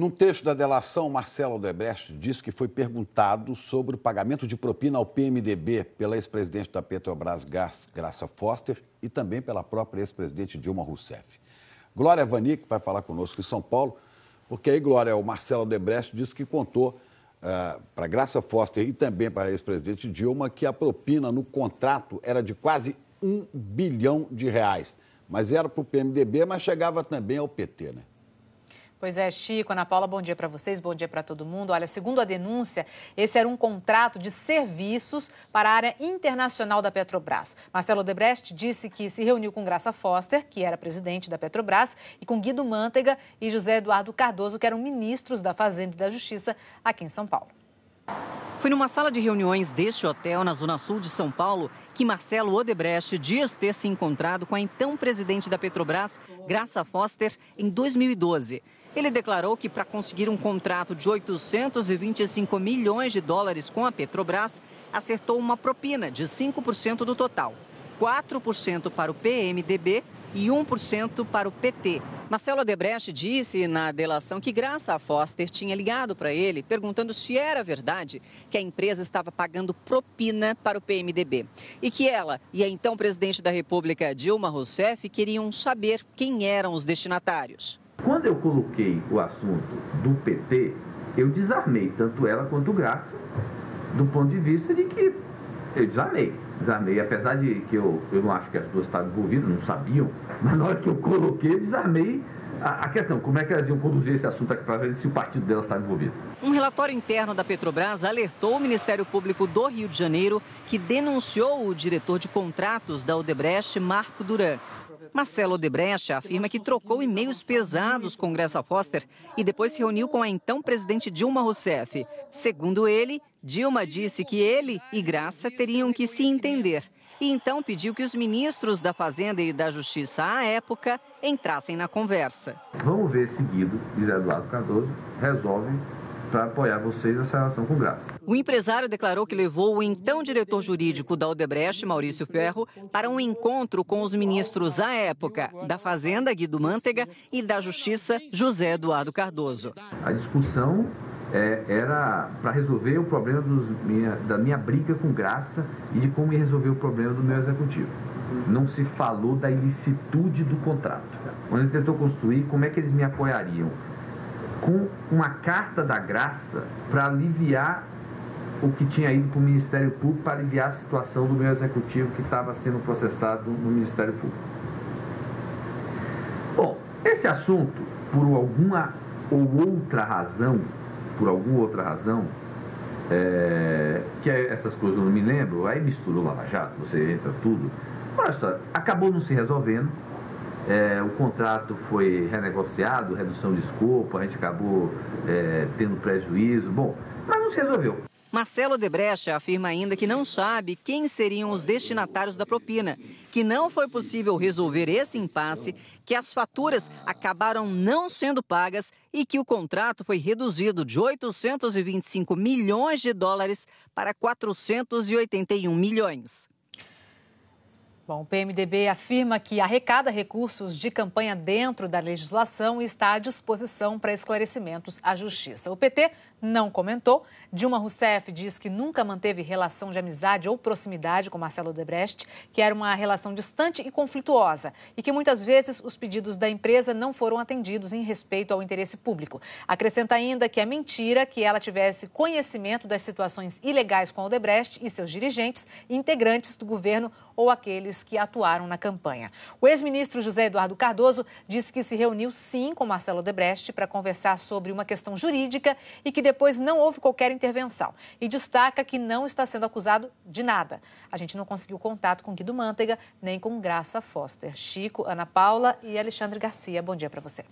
Num trecho da delação, Marcelo Odebrecht disse que foi perguntado sobre o pagamento de propina ao PMDB pela ex-presidente da Petrobras, Graça Foster, e também pela própria ex-presidente Dilma Rousseff. Glória Vanik vai falar conosco em São Paulo, porque aí, Glória, o Marcelo Odebrecht disse que contou para Graça Foster e também para a ex-presidente Dilma que a propina no contrato era de quase R$ 1 bilhão. Mas era para o PMDB, mas chegava também ao PT, né? Pois é, Chico, Ana Paula, bom dia para vocês, bom dia para todo mundo. Olha, segundo a denúncia, esse era um contrato de serviços para a área internacional da Petrobras. Marcelo Odebrecht disse que se reuniu com Graça Foster, que era presidente da Petrobras, e com Guido Mantega e José Eduardo Cardoso, que eram ministros da Fazenda e da Justiça aqui em São Paulo. Foi numa sala de reuniões deste hotel, na zona sul de São Paulo, que Marcelo Odebrecht diz ter se encontrado com a então presidente da Petrobras, Graça Foster, em 2012. Ele declarou que para conseguir um contrato de 825 milhões de dólares com a Petrobras, acertou uma propina de 5% do total, 4% para o PMDB e 1% para o PT. Marcelo Odebrecht disse na delação que Graça Foster tinha ligado para ele perguntando se era verdade que a empresa estava pagando propina para o PMDB e que ela e a então presidente da República, Dilma Rousseff, queriam saber quem eram os destinatários. Quando eu coloquei o assunto do PT, eu desarmei tanto ela quanto Graça, do ponto de vista de que eu desarmei, apesar de que eu não acho que as duas estavam envolvidas, não sabiam, mas na hora que eu coloquei, eu desarmei a questão, como é que elas iam conduzir esse assunto aqui para ver se o partido delas estava envolvido. Um relatório interno da Petrobras alertou o Ministério Público do Rio de Janeiro, que denunciou o diretor de contratos da Odebrecht, Marco Duran. Marcelo Odebrecht afirma que trocou e-mails pesados com Graça Foster e depois se reuniu com a então presidente Dilma Rousseff. Segundo ele, Dilma disse que ele e Graça teriam que se entender e então pediu que os ministros da Fazenda e da Justiça à época entrassem na conversa. Vamos ver seguido, José Eduardo Cardoso resolve para apoiar vocês nessa relação com Graça. O empresário declarou que levou o então diretor jurídico da Odebrecht, Maurício Ferro, para um encontro com os ministros à época da Fazenda, Guido Mantega, e da Justiça, José Eduardo Cardoso. A discussão era para resolver o problema da minha briga com Graça e de como ia resolver o problema do meu executivo. Não se falou da ilicitude do contrato. Onde ele tentou construir como é que eles me apoiariam com uma carta da Graça para aliviar o que tinha ido para o Ministério Público, para aliviar a situação do meu executivo que estava sendo processado no Ministério Público. Bom, esse assunto, por alguma outra razão, que essas coisas eu não me lembro, aí misturou Lava Jato, você entra tudo. Olha a história, acabou não se resolvendo. O contrato foi renegociado, redução de escopo, a gente acabou tendo prejuízo, mas não se resolveu. Marcelo Odebrecht afirma ainda que não sabe quem seriam os destinatários da propina, que não foi possível resolver esse impasse, que as faturas acabaram não sendo pagas e que o contrato foi reduzido de 825 milhões de dólares para 481 milhões. Bom, o PMDB afirma que arrecada recursos de campanha dentro da legislação e está à disposição para esclarecimentos à Justiça. O PT não comentou. Dilma Rousseff diz que nunca manteve relação de amizade ou proximidade com Marcelo Odebrecht, que era uma relação distante e conflituosa e que muitas vezes os pedidos da empresa não foram atendidos em respeito ao interesse público. Acrescenta ainda que é mentira que ela tivesse conhecimento das situações ilegais com Odebrecht e seus dirigentes, integrantes do governo ou aqueles que atuaram na campanha. O ex-ministro José Eduardo Cardoso disse que se reuniu sim com Marcelo Odebrecht para conversar sobre uma questão jurídica e que depois não houve qualquer intervenção. E destaca que não está sendo acusado de nada. A gente não conseguiu contato com Guido Mantega nem com Graça Foster. Chico, Ana Paula e Alexandre Garcia, bom dia para você.